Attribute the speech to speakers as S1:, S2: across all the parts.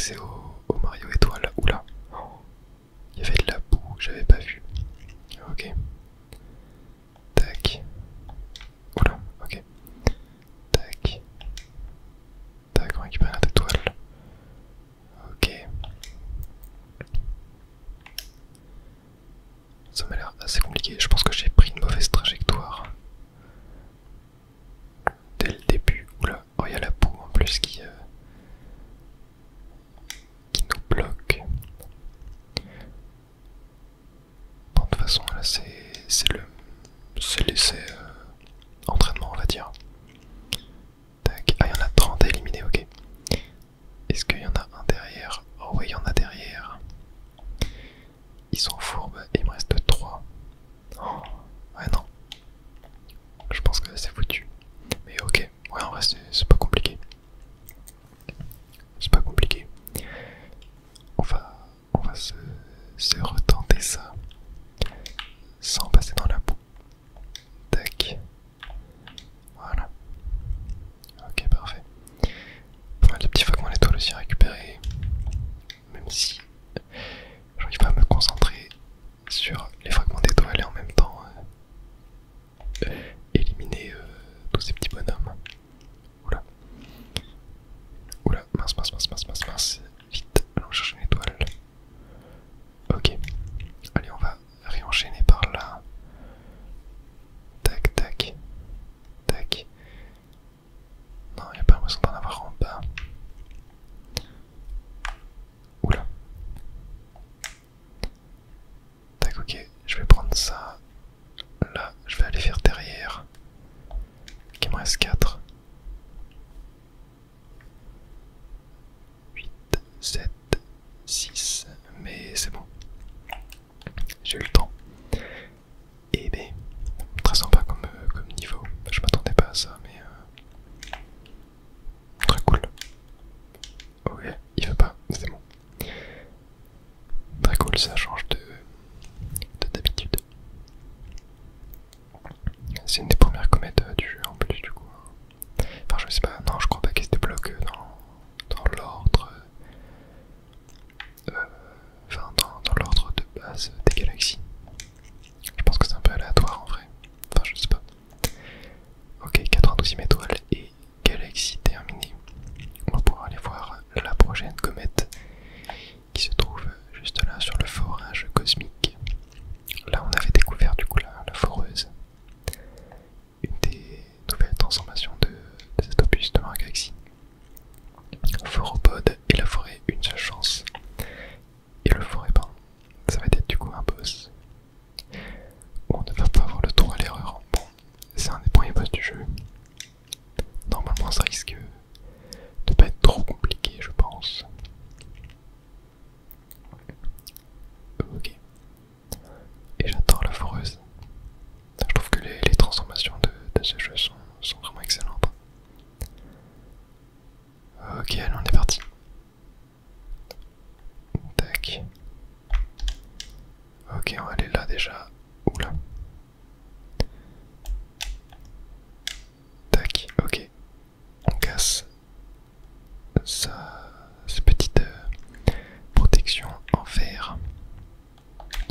S1: accès au Mario étoile. Oula, il y avait de la boue, j'avais pas vu. Ok. Tac. Oula, ok. Tac. Tac, on récupère notre étoile. Ok. Ça m'a l'air assez compliqué. Je pense que j'ai pris une mauvaise trajectoire dès le début. Oula, oh, il y a la boue en plus qui nous bloque. Bon, de toute façon, là, c'est l'essai entraînement, on va dire. Tac. Ah, il y en a 30 à éliminer, ok. Est-ce qu'il y en a un derrière? Oh, ouais, il y en a derrière. Ils sont fourbes, il me reste 3. Oh, ouais, non. Je pense que c'est foutu. Mais ok, ouais, en vrai, c'est pas compliqué. C'est pas compliqué. On va se retenter ça sans passer dans la boue. Tac. Voilà. Ok, parfait. Pas mal de petits fragments d'étoiles aussi à récupérer. Même si j'arrive pas à me concentrer sur les fragments d'étoiles et en même temps éliminer tous ces petits bonhommes. Oula. Oula, mince, mince, mince, mince, mince, mince. Vite, allons chercher une étoile. Ok. Allez, on va réenchaîner par là. Tac, tac. Tac. Non, il n'y a pas l'impression d'en avoir en bas. Oula. Tac, ok. Je vais prendre ça. Là, je vais aller faire derrière. Il me reste 4. 8, 7, 6. Mais c'est bon. J'ai eu le temps. Et ben, très sympa comme niveau. Je m'attendais pas à ça, mais très cool. Ok, il veut pas, c'est bon. Très cool, ça change de d'habitude. C'est une des premières comètes du jeu en plus, du coup. Enfin, je sais pas, non, je crois pas qu'elle se débloque dans l'ordre. Enfin, dans l'ordre de base des galaxies. Je pense que c'est un peu aléatoire en vrai. Enfin, je sais pas. Ok, 92e étoile et galaxie terminée. On va pouvoir aller voir la prochaine comète qui se trouve juste là sur le forage cosmique. Là, on avait découvert du coup la foreuse. Une des nouvelles transformations de cet opus de Mario Galaxy. Phoropode et la forêt, une seule chance. Et le forêt, ça va être du coup un boss. On ne va pas avoir le droit à l'erreur. Bon, c'est un des premiers boss du jeu. Normalement, ça risque de pas être trop compliqué, je pense. Ok. Et j'adore la foreuse. Je trouve que les transformations de ce jeu sont vraiment excellentes. Ok, allez, on est parti. Tac. Ok, on va aller là déjà. Oula. Tac, ok. On casse ces petites protections en fer.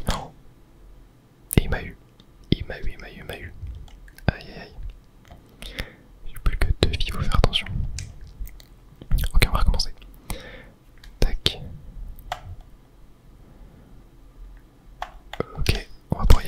S1: Non. Et il m'a eu. Il m'a eu. Aïe aïe aïe. J'ai plus que 2 vies, faut faire attention. Ok, on va recommencer. Tac. Ok, on va pouvoir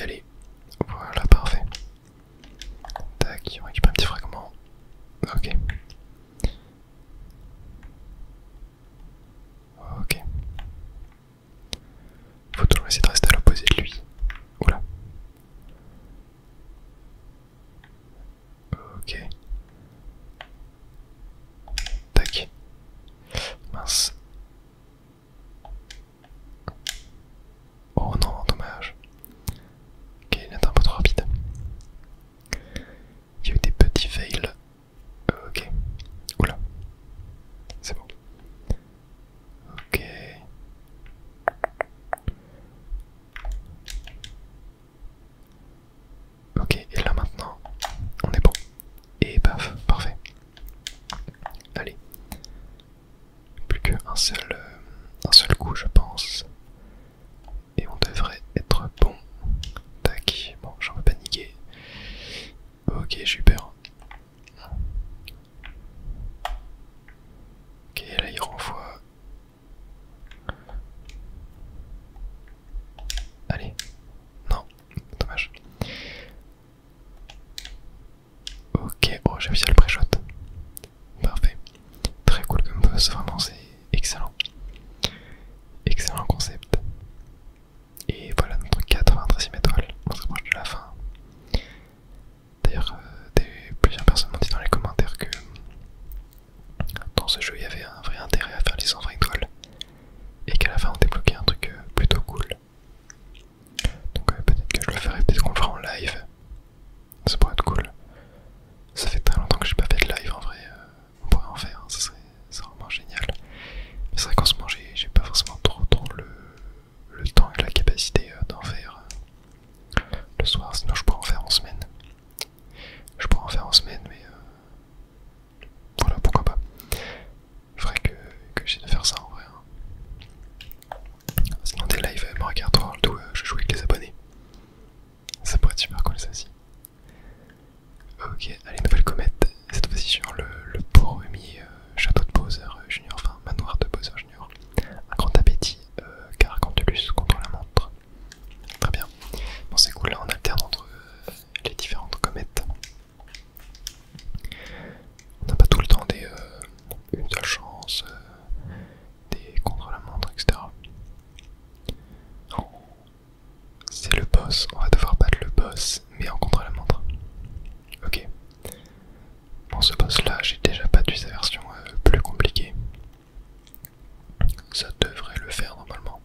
S1: Ça devrait le faire normalement.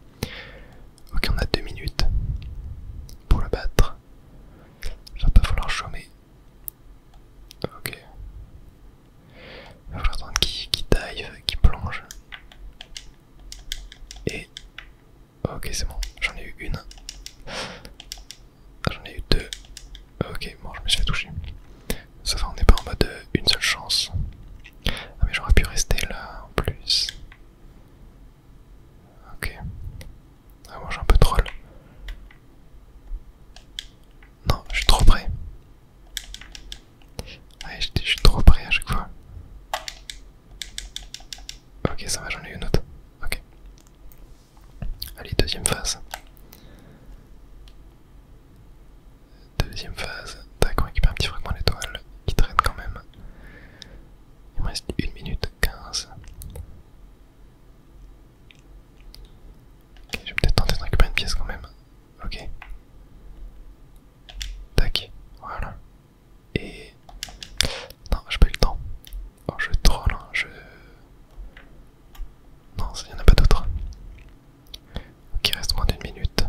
S1: Ok, on a 2 minutes pour le battre. Il va pas falloir chômer. Ok. Il va falloir attendre qu'il dive, qu'il plonge. Et... Ok, c'est bon, j'en ai eu une. J'en ai eu 2. Ok, bon, je me suis fait toucher. Ça va, on n'est pas en mode une seule chance. Ah mais j'aurais pu rester là en plus. Ok. Ah moi j'ai un peu troll. Non, je suis trop près. Ouais, je suis trop près à chaque fois. Ok, ça va, j'en ai une autre. Ok. Allez, deuxième phase. Deuxième phase. Tac, on récupère un petit fragment d'étoile qui traîne quand même. Il me reste 1 minute 15. Ok, je vais peut-être tenter de récupérer une pièce quand même. Ok. Tac, voilà. Et... Non, j'ai pas eu le temps. Oh, je troll, hein, je... Non, il n'y en a pas d'autres. Ok, il reste moins d'1 minute.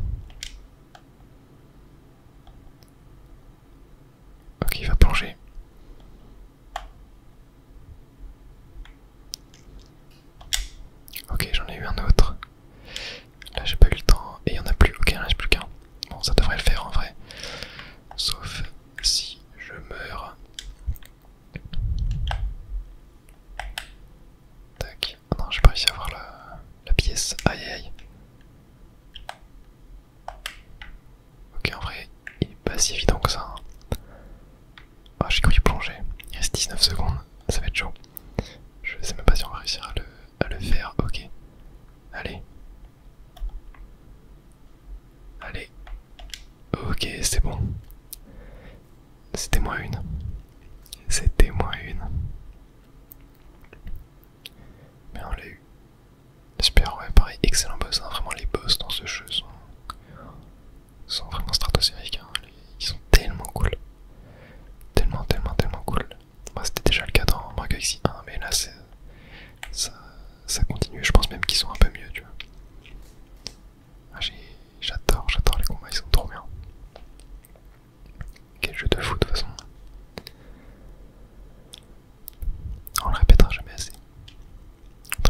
S1: Ok, il va plonger. Ok, j'en ai eu un autre. Là, j'ai pas eu le temps. Et il y en a plus. Ok, il en reste plus qu'un. Bon, ça devrait le faire en vrai. Sauf si je meurs. Tac. Oh non, j'ai pas réussi à avoir la pièce. Aïe aïe. Ok, en vrai, il est pas si évident que ça. Hein. Oh, j'ai cru plonger. Il reste 19 secondes. Ça va être chaud. Je sais même pas si on va réussir à le faire. Ok. Allez. Allez. Ok, c'est bon. C'était moins une. C'était moins une. Mais on l'a eu. Super, ouais, pareil, excellent boss. Hein. Vraiment, les boss dans ce jeu sont vraiment stratosphériques. Hein. Ils sont tellement cool. Tellement, tellement, tellement cool. Bah, c'était déjà le cas dans Mario Galaxy 1, mais là, ça continue. Je pense même qu'ils sont un peu mieux, tu vois. Ah, j'adore les combats, ils sont trop bien. Quel jeu de foot, de toute façon. On le répétera jamais assez.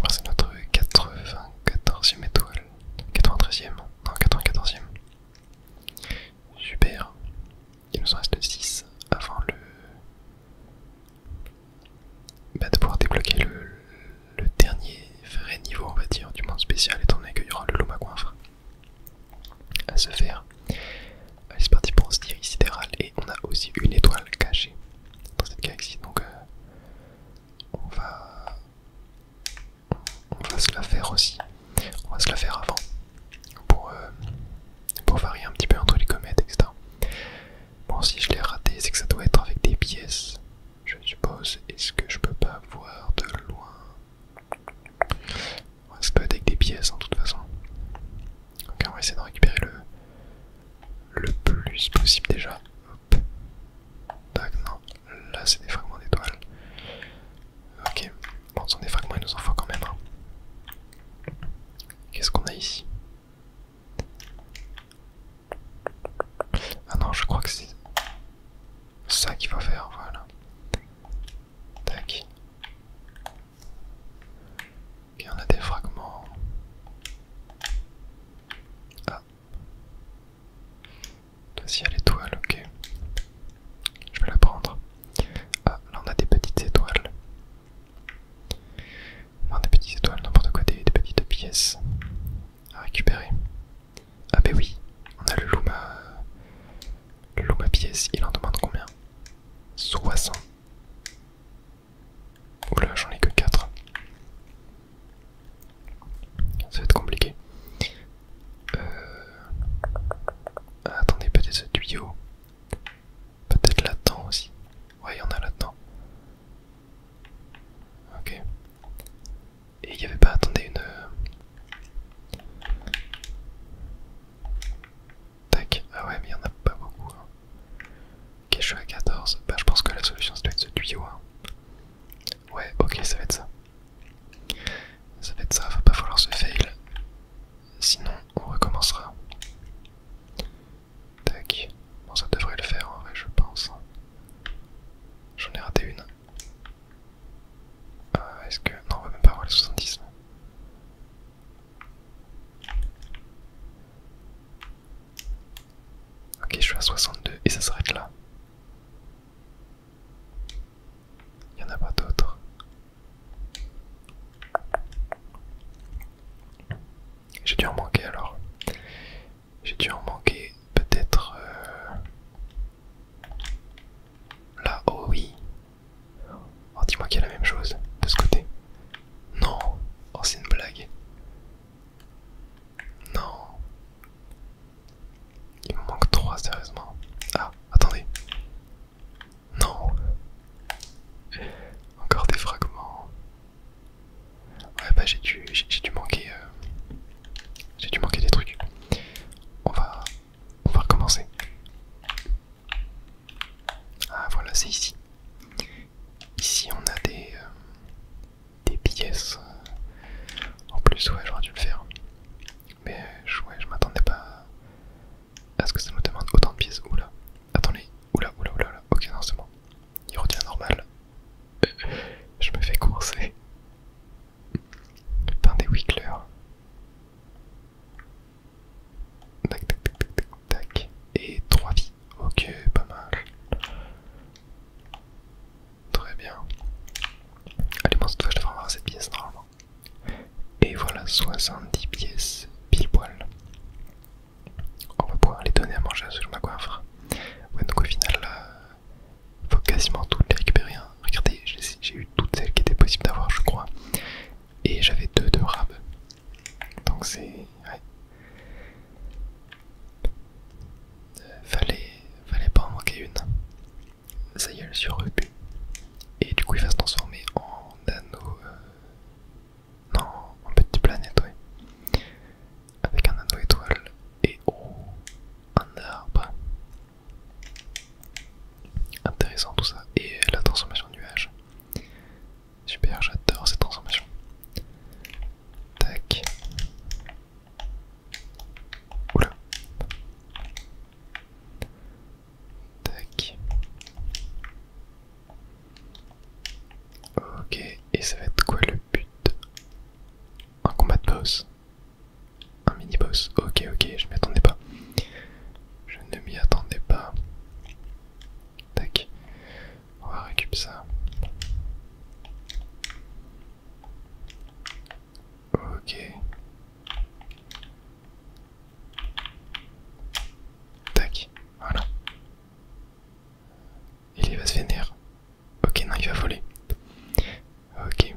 S1: C'est notre 94e étoile. 93e. Non, 94e. Super. Il nous en reste 6 avant de pouvoir débloquer le dernier vrai niveau, on va dire, du monde spécial, étant donné qu'il y aura le Luma Coinfre à se faire. Allez, c'est parti pour un tir sidéral. Et on a aussi une étoile cachée dans cette galaxie. Donc on va se la faire aussi. On va se la faire avant pour varier un petit peu entre les comètes, etc. Bon, si je l'ai raté, c'est que ça doit être avec des pièces, je suppose. Est-ce que je peux pas voir de loin? Ouais, ça doit être avec des pièces en toute façon. Ok, on va essayer de récupérer le plus possible déjà. Hop. Tac, non. Là, c'est des fragments d'étoiles. Ok. Bon, ce sont des fragments, il nous en faut quand même. Hein. Qu'est-ce qu'on a ici? Ah non, je crois que c'est ça qu'il faut faire, voilà. Tac. Et on a des fragments. Ah. Là, s'il y a l'étoile, ok. Je vais la prendre. Ah, là on a des petites étoiles. Enfin, des petites étoiles, n'importe quoi, des petites pièces à récupérer. Ah, bah oui, on a le Luma pièce, il en demande combien? 60. Oula, j'en ai que 4. Ça va être compliqué. Attendez, peut-être ce tuyau. Peut-être là-dedans aussi. Ouais, il y en a là-dedans. Ok. Et il n'y avait pas, attendez, une... Tac. Ah ouais, mais il n'y en a pas beaucoup. Hein. Ok, je suis à 14. Bah, je pense que la solution, c'est de a 62 et ça s'arrête là. Il n'y en a pas d'autres. J'ai dû en manquer alors. J'ai dû en manquer peut-être là. Oh oui. Oh, dis-moi qu'il y a la même chose de ce côté. Non. Oh, c'est une blague. Non. Il me manque 3 sérieusement. Ah, attendez. Non. Encore des fragments. Ouais bah j'ai dû manquer des trucs. On va recommencer. Ah voilà, c'est ici. Ici on a des pièces. En plus ouais, j'aurais dû le faire. Mais ouais, je m'attendais pas à ce que ça me demande autant de pièces. Oula. Attendez. Oula. Ok, non c'est bon. Il redevient normal. Je me fais courser. Pain des Wickler. Tac. Et 3 vies. Ok, pas mal. Très bien. Allez, moi, je devrais avoir cette pièce normalement. Et voilà, 70 pièces pile poil. On va pouvoir les donner à manger à ce coiffre. Ouais, donc au final, là, faut quasiment toutes les récupérer. Hein. Regardez, j'ai eu toutes celles qui étaient possibles d'avoir, je crois. Et j'avais 2 de rab. Donc c'est... Ouais. Fallait pas en manquer une. Ça y est, elle sur repu. Et du coup, il va se transformer en anneau... Non, en petite planète, ouais. Avec un anneau étoile. Et oh, un arbre. Intéressant tout ça. Et la transformation nuage. Super, j'adore cette transformation. Tac. Oula. Tac. Ok, et ça va être quoi le but? Un combat de boss. Un mini boss. Ok, je m'y attendais pas. Je ne m'y attendais pas. Tac. On va récupérer ça. Ok. Tac. Voilà. Il va se vénérer. Ok, non, il va voler. Ok.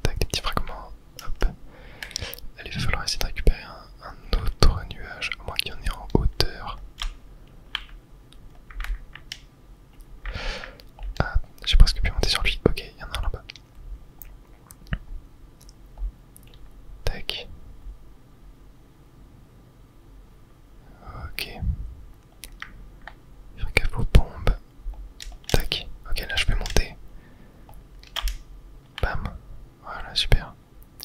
S1: Tac, des petits fragments. Hop. Allez, il va falloir essayer de récupérer un autre nuage, à moins qu'il y en ait en hauteur. Ah, j'ai presque pu monter sur lui. Ok, il y en a un là-bas. Tac. Ok. Faire gaffe aux bombes. Tac. Ok, là je vais monter. Bam. Voilà, super.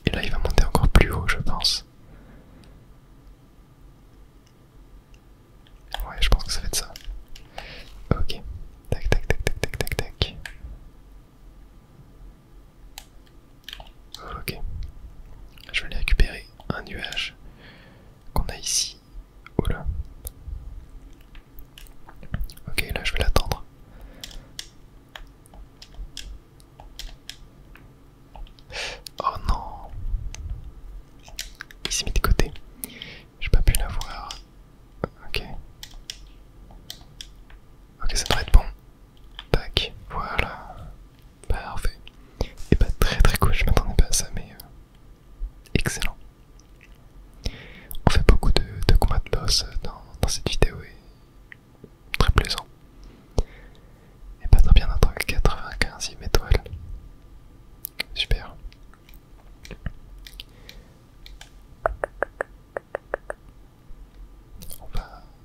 S1: Et là il va monter encore plus haut, je pense. Ouais, je pense que ça va être ça. Ok. Tac. Ok. Je vais aller récupérer un nuage qu'on a ici. Oula. Ok, là je vais l'attendre. Oh non. Il s'est mis de côté. J'ai pas pu l'avoir. Ok. Ok, ça devrait être bon. Tac, voilà. Parfait. Et bah très cool, je m'attendais pas à ça, mais excellent. On fait beaucoup de combats de boss dans cette vidéo et très plaisant. Et pas très bien notre 95e étoile. Super.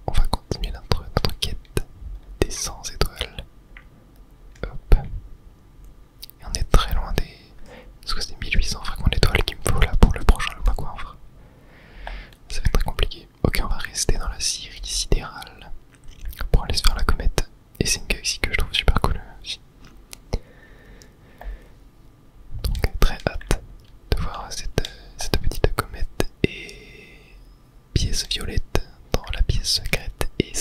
S1: On va continuer notre quête des 100 étoiles. Hop. Et on est très loin des... Parce que c'est 1800 fragments d'étoiles qu'il me faut là pour le prochain Lumacoinfre. Ça va être très compliqué. Ok, on va rester dans la Syrie sidérale pour aller se faire la comète. Et c'est une galaxie que je trouve super cool aussi. Donc très hâte de voir cette petite comète et pièce violette dans la pièce secrète. Et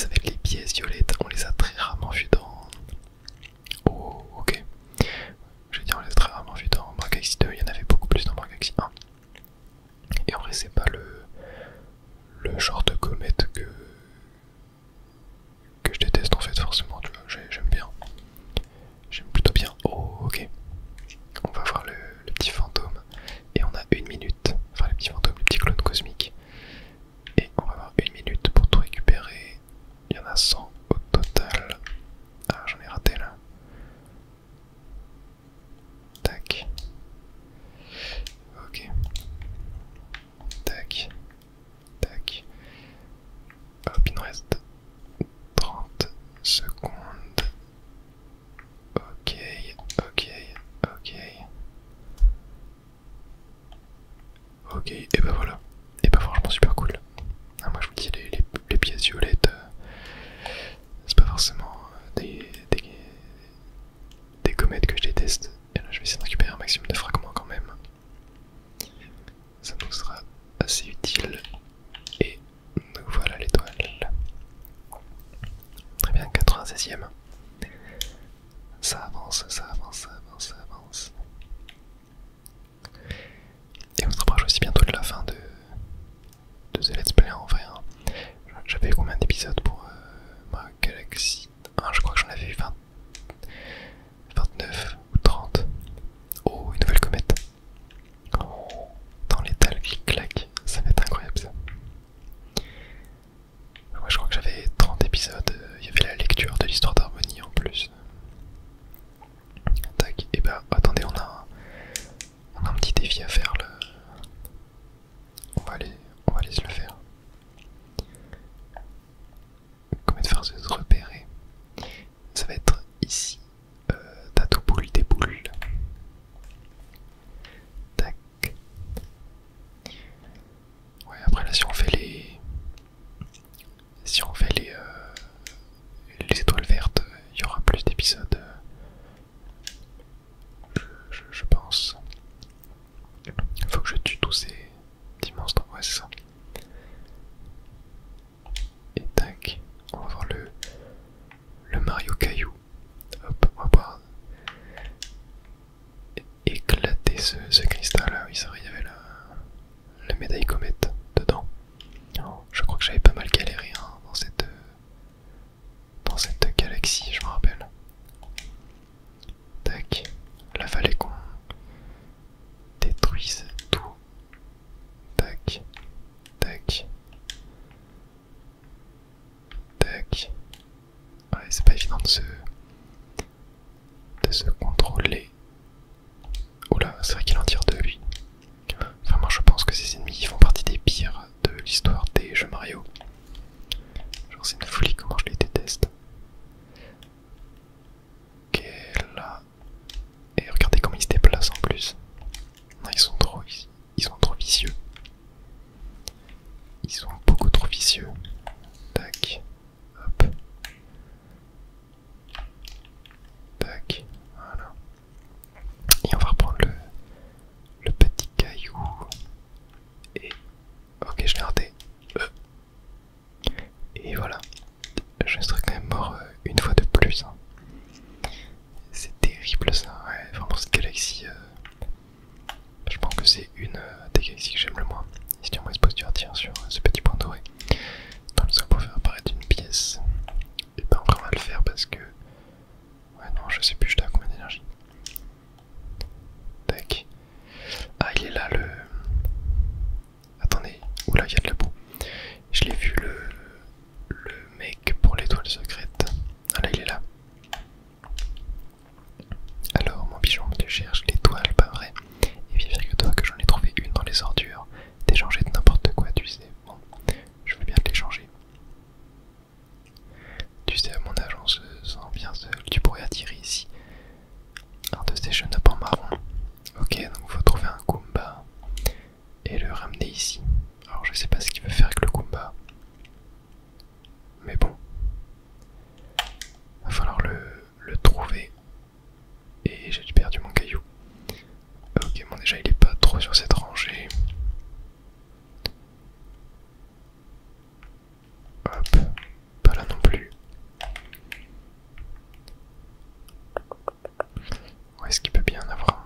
S1: vrai c'est pas le genre de comète que je déteste en fait forcément, tu vois, j'aime bien. J'aime plutôt bien. Oh ok. On va voir le petit fantôme. Et on a 1 minute. Enfin les petits fantômes, les petits clones cosmiques. Et on va avoir 1 minute pour tout récupérer. Il y en a 100 au total. Ah j'en ai raté là. Tac. Ok. Tac. Tac. Hop, il nous reste 30 secondes. Ok, ok, ok. Ok, et bah voilà. Et bah franchement super cool. Ah, moi je vous dis, les pièces violettes, c'est pas forcément des comètes que je déteste. Et là je vais essayer de récupérer un maximum de fragments quand même. Ça nous sera assez utile. Et nous voilà l'étoile. Très bien, 96ème. Ça avance, ça avance, ça avance, ça avance. Et on se rapproche aussi bientôt de la fin de The Let's Play en vrai. Hein. J'avais eu combien d'épisodes pour ma Galaxy 1? Je crois que j'en avais eu 29 ou 30. Oh, une nouvelle comète. Oh, dans l'étal clic-clac, ça va être incroyable ça. Ouais, je crois que j'avais 30 épisodes. Il y avait la lecture de l'histoire d'Harmonie en plus. Tac, et bah attendez, on a un petit défi à faire là. On va aller se le faire. Comète farceuse repérée. Ça va être ici. Tatou boule des boules. Tac. Ouais, après là si on fait les étoiles vertes, il y aura plus d'épisodes. Je pense. Faut que je tue tous ces petits monstres. Ouais, c'est ça. Et tac. On va voir le Mario Caillou. Hop, on va pouvoir éclater ce cristal là. Oui, c'est vrai, il y avait la médaille comète dedans. Je crois que j'avais pas mal galéré hein, dans cette galaxie, je me rappelle. Tac. Là, fallait qu'on détruise tout. Tac. Tac. Tac. Ouais, c'est pas évident de se contrôler. Oula, c'est vrai qu'il en tire deux lui. Vraiment, je pense que ces ennemis font partie des pires de l'histoire des jeux Mario. Genre, c'est une folie comment je les déteste. Ok, là. Et regardez comment ils se déplacent en plus. Non, ils sont trop vicieux. Ils sont beaucoup trop vicieux. Tac. Hop. Tac. Voilà. Et on va reprendre le petit caillou. Et... Ok, je l'ai raté. Et voilà. Je serais quand même mort une fois de plus. Hein. C'est terrible ça. Ouais, vraiment cette galaxie... je pense que c'est une des galaxies que j'aime le moins. Si tu envoies ce posture tire sur ce petit point doré dans le sol pour faire apparaître une pièce. Et ben on va le faire parce que... Ouais non, je sais plus, j'étais à combien d'énergie. Tac. Ah, il est là le... Attendez, oula, il y a de la boue. Je l'ai vu le mec pour l'étoile secrète. Ah là, il est là. Alors, mon pigeon me cherche l'étoile, pas vrai. Et figure-toi que j'en ai trouvé une dans les ordures. T'échanger de n'importe quoi, tu sais. Bon, je veux bien te l'échanger. Tu sais, à mon âge, on se sent bien seul. Tu pourrais attirer ici un de ces chenapans marrons. Ok, donc faut trouver un Goomba et le ramener ici. Alors je sais pas ce qu'il veut faire avec le Goomba. Mais bon. Va falloir le trouver. Et j'ai perdu mon caillou. Ok, bon déjà il est pas trop sur cette rangée. Hop, pas là non plus. Où est-ce qu'il peut bien en avoir un?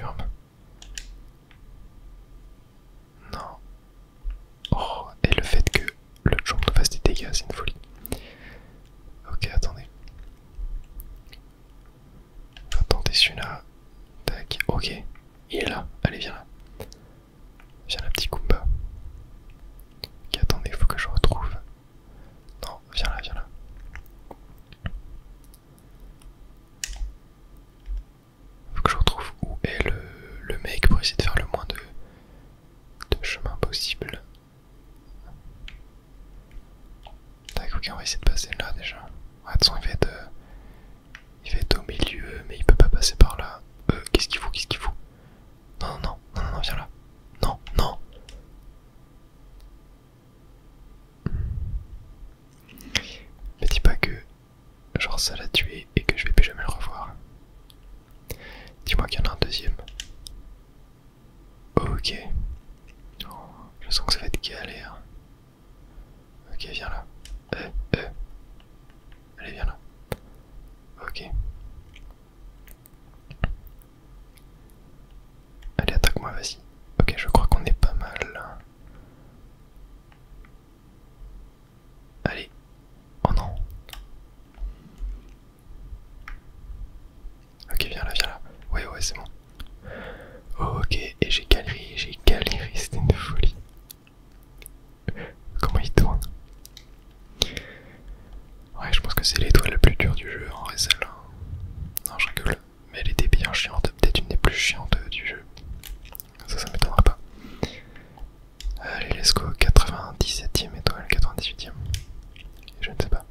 S1: perturbe. Non. Oh, et le fait que le jump nous fasse des dégâts, c'est une folie. Ok, attendez. On va tenter celui-là. Tac, ok. Il est là. Allez, viens là. Viens là, petit Kumba. Ok, attendez, faut que je retrouve. Non, viens là, viens là. Faut que je retrouve où est le mec pour essayer de faire le moins de chemin possible. Tac, ok, on va essayer de passer là déjà. Ouais, attention, il va être au milieu, mais il peut pas passer par là. Qu'est-ce qu'il faut, qu'est-ce qu'il faut? Non, non, non, non, non, viens là. Non, non. Me dis pas que genre ça l'a tué et que je vais plus jamais le revoir. Dis-moi qu'il y en a un deuxième. Ok. Oh, je sens que ça va être galère. Ok, viens là. Allez, viens là. Ok. Allez, attaque-moi, vas-y. Ok, je crois qu'on est pas mal là. Allez. Oh non. Ok, viens là, viens là. Ouais, ouais, c'est bon. Ok, et j'ai galéré, c'était une folie. Comment il tourne? Ouais, je pense que c'est l'étoile la plus dure du jeu, en vrai, celle-là. Non, je rigole. Mais elle était bien chiante, peut-être une des plus chiantes du jeu. Ça m'étonnera pas. Allez, let's go, 97ème étoile, 98ème. Je ne sais pas.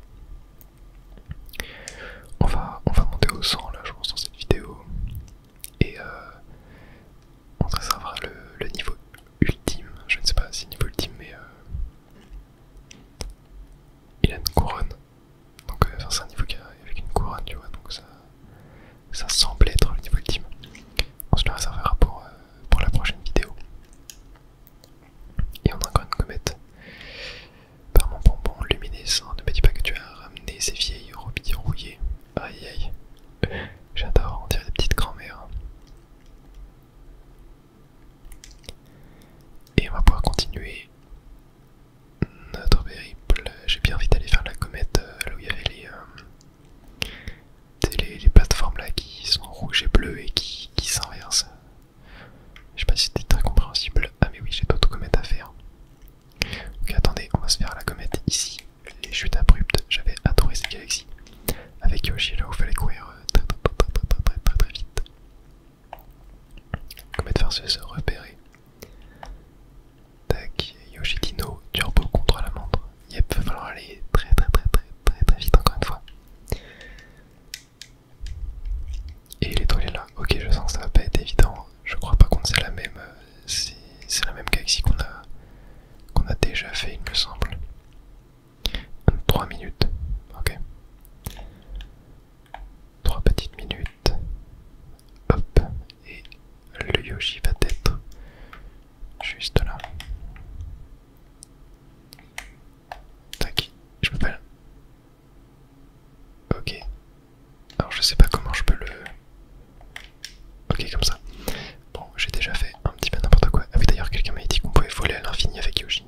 S1: On va monter au 100 là, je pense, dans cette vidéo. Et on réservera le niveau ultime. Je ne sais pas si niveau ultime, mais il a une couronne. Donc c'est un niveau avec une couronne, tu vois, donc ça semble être le niveau ultime. On se le réservera pour la prochaine vidéo. Et on a encore une comète. Par mon bonbon luminescent, ne me dis pas que tu as ramené ces vieilles robilles rouillées. Aïe aïe. J'adore, on dirait des petites grand-mères. Et on va pouvoir continuer notre périple. J'ai bien envie d'aller faire la comète là où il y avait les plateformes là qui sont rouges et bleues et qui s'inversent. Je sais pas si c'était très compréhensible. Ah mais oui, j'ai d'autres comètes à faire. Ok, attendez, on va se faire la comète ici. Les chutes abruptes, j'avais adoré cette galaxie. Avec Yoshi là où il fallait courir très vite. Comète farceuse repérée. Tac, Yoshi Dino, turbo contre la montre. Yep, va falloir aller très vite encore une fois. Et l'étoile est là. Ok, je sens que ça va pas être évident. Je crois pas qu'on c'est la même. C'est la même galaxie qu'on a déjà fait, il me semble. 3 minutes. Ok. 3 petites minutes. Hop. Et le Yoshi va être juste là. Tac. Je peux pas. Ok. Alors je sais pas comment je peux le. Ok, comme ça. Bon, j'ai déjà fait un petit peu n'importe quoi. Ah oui, d'ailleurs, quelqu'un m'a dit qu'on pouvait voler à l'infini avec Yoshi.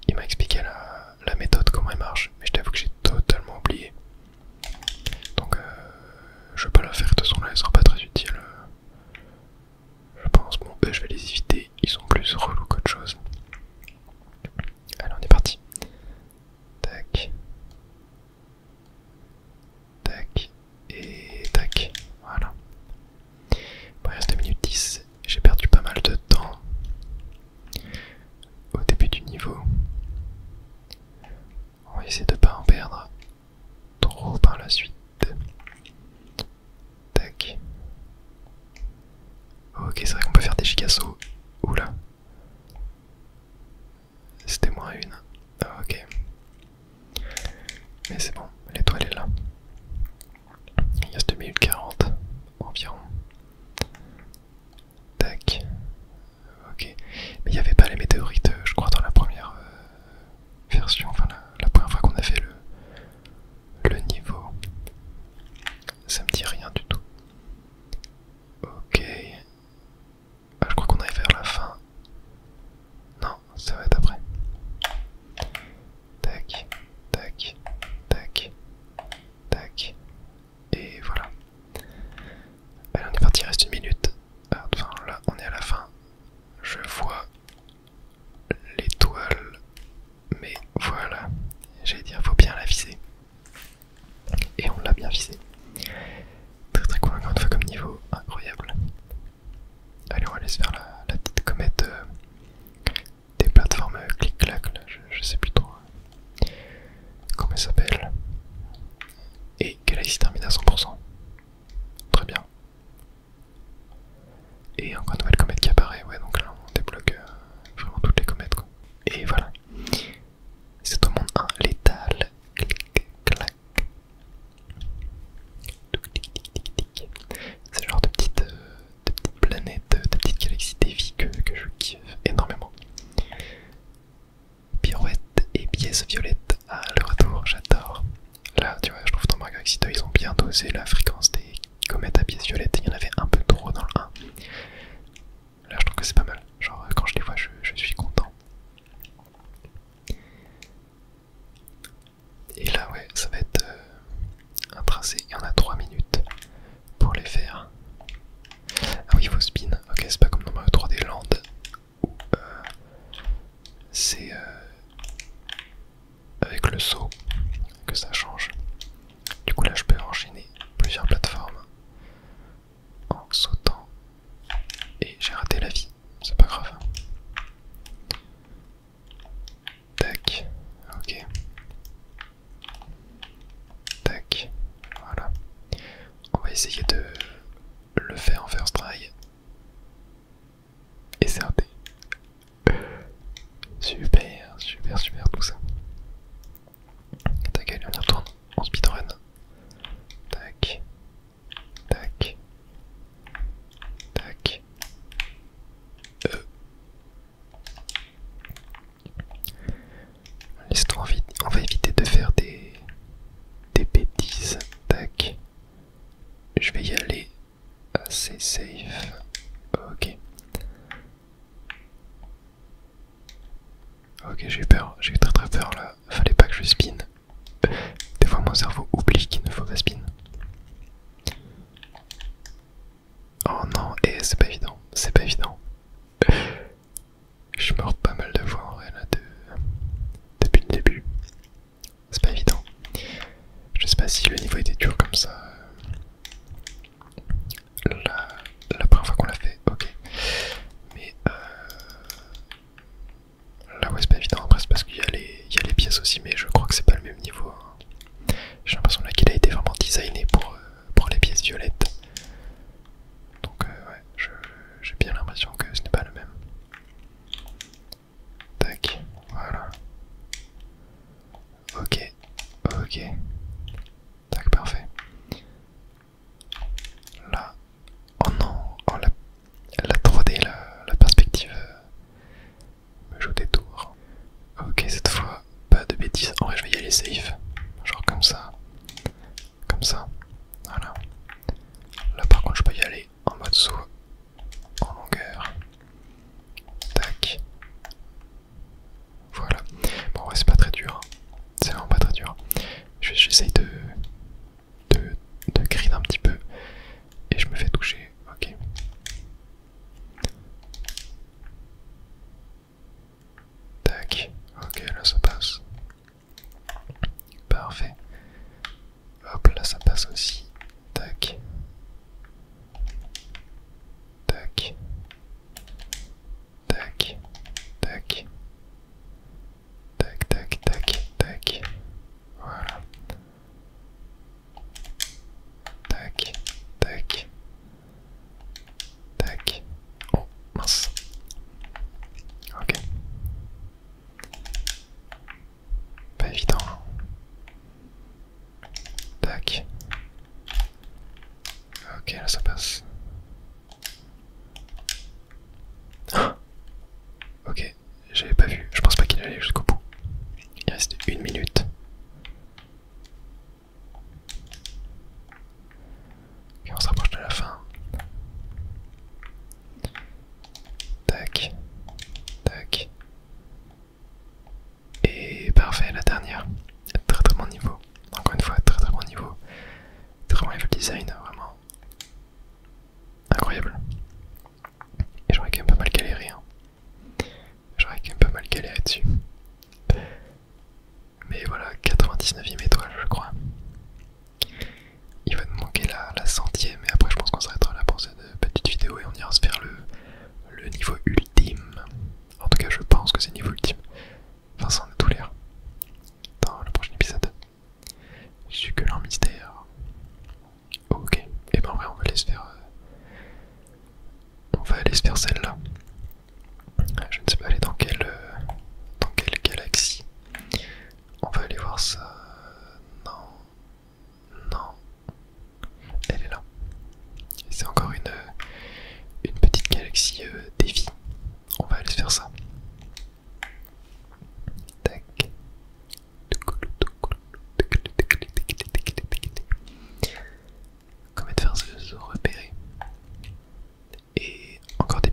S1: Il m'a expliqué la méthode, comment elle marche, mais je t'avoue que j'ai totalement oublié. Donc, je vais pas la faire, de toute façon, là, elle sera pas très utile. Je pense, bon, je vais les éviter, ils sont plus relous qu'autre chose. Allez, on est parti. Tac. Tac. Et tac. Voilà. Bon, il reste 2 minutes 10. J'ai perdu pas mal de temps au début du niveau. On va essayer de pas en perdre trop par la suite. Tac. Ok, c'est vrai qu'on peut faire des gigasauts. Oula. C'était moins une. Ok. Mais c'est bon, l'étoile est là. Il reste 2 minutes 40 environ. Tac. Ok. Mais il n'y avait pas les météorites, je crois, dans la première version. Enfin, la première fois qu'on a fait le niveau. Ça me dit rien du tout. Et encore une nouvelle comète qui apparaît, ouais, donc là on débloque vraiment toutes les comètes quoi. Et voilà. C'est au monde 1, létal. Clic, clac. C'est le genre de petites planètes, de petites galaxies dévies que je kiffe énormément. Pirouette et pièce violette. Ah, le retour, j'adore. Là, tu vois, je trouve dans Mario Galaxy 2, ils ont bien dosé la fréquence des comètes à pièce violette. Il y en avait un peu trop dans le 1. Là, je trouve que c'est pas mal. Genre, quand je les vois, je suis content. Et là, ouais, ça va être un tracé. Il y en a 3 minutes pour les faire. Ah oui, il faut spin. Ok, c'est pas comme dans Mario 3D Land où c'est avec le saut que ça change. Du coup, là, je peux enchaîner plusieurs plateformes en sautant. Et j'ai raté la vie. C'est pas grave. Tac. Ok. Tac. Voilà. On va essayer de le faire en first try. Et c'est raté. Super, super, super tout ça. Tac, allez, on y retourne en speedrun. Tac. Tac. Tac. Laisse-toi, on va éviter de faire des bêtises. Tac. Je vais y aller assez safe. Ok. Ok, j'ai eu peur, j'ai eu très très peur là. Fallait pas que je spin. Des fois mon cerveau oublie qu'il ne faut pas spin. Oh non, et c'est pas évident, c'est pas évident. Je meurs pas mal de fois en vrai là depuis le début. C'est pas évident. Je sais pas si le niveau était dur comme ça. La première fois qu'on l'a fait, ok. Mais là ouais c'est pas évident, après c'est parce qu'il y a les pièces aussi, mais je crois que c'est pas le même niveau. Hein. J'ai l'impression là qu'il a été vraiment designé pour les pièces violettes. Donc ouais, j'ai bien l'impression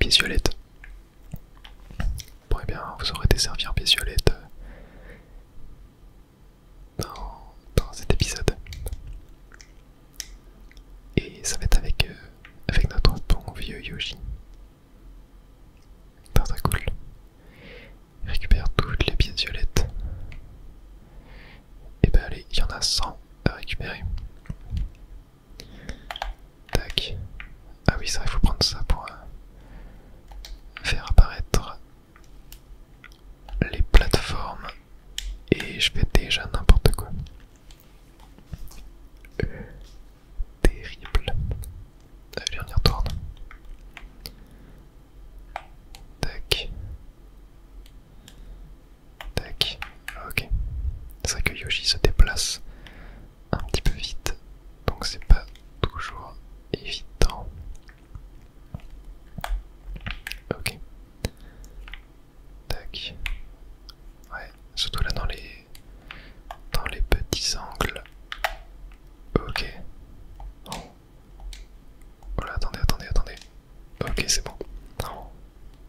S1: pièces violettes. Bon, eh bien, vous aurez des servir pièces violettes dans cet épisode. Et ça va être avec notre bon vieux Yoshi. Très cool. Il récupère toutes les pièces violettes. Et ben allez, il y en a 100 à récupérer. Tac. Ah oui, ça il faut prendre ça pour faire apparaître les plateformes. Et je fais déjà n'importe quoi. Terrible. Allez, on y retourne. Tac. Tac. Ok. C'est vrai que Yoshi se déplace un petit peu vite, donc c'est pas toujours évident. Ok. Tac. Ouais, surtout là dans les petits angles. Ok. Voilà, attendez. Ok, c'est bon. Non,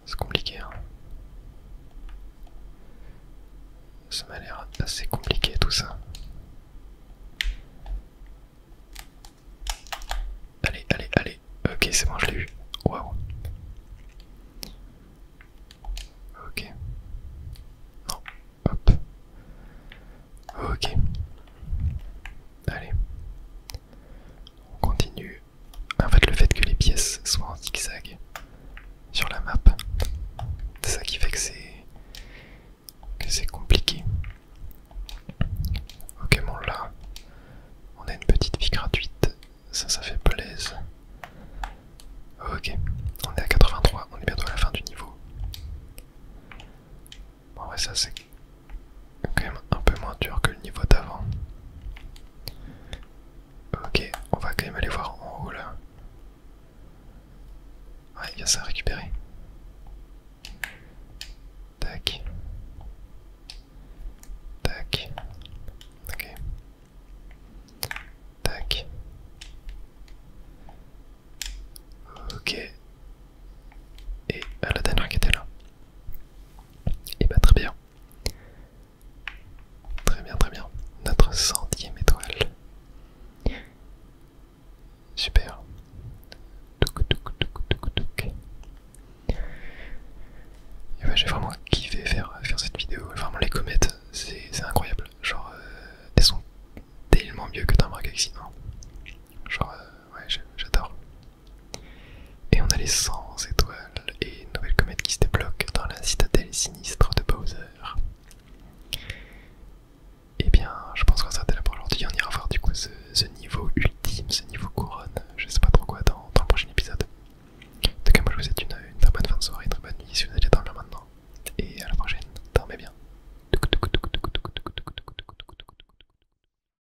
S1: c'est compliqué, hein. Ça m'a l'air assez compliqué tout ça. Allez. Ok, c'est bon, je l'ai eu. Waouh. Ok. Non. Hop. Ok. Allez. On continue. En fait, le fait que les pièces soient en zigzag sur la map, c'est ça qui fait que c'est compliqué. Ok, bon là, on a une petite vie gratuite. Ça fait plaisir. Ok, on est à 83, on est bientôt à la fin du niveau. Bon ouais, ça c'est quand même un peu moins dur que le niveau d'avant. Ok, on va quand même aller voir en haut là. Ouais, il y a ça à récupérer. Tac. Tac. Ok. Tac. Ok. Et la dernière qui était là. Et bah très bien. Très bien. Notre 100e étoile. Super. Et ouais, j'ai vraiment kiffé faire cette vidéo. Vraiment les comètes, c'est incroyable. Genre, elles sont tellement mieux que dans Mario Galaxy 1. Genre, ouais, j'adore. Et on a les 100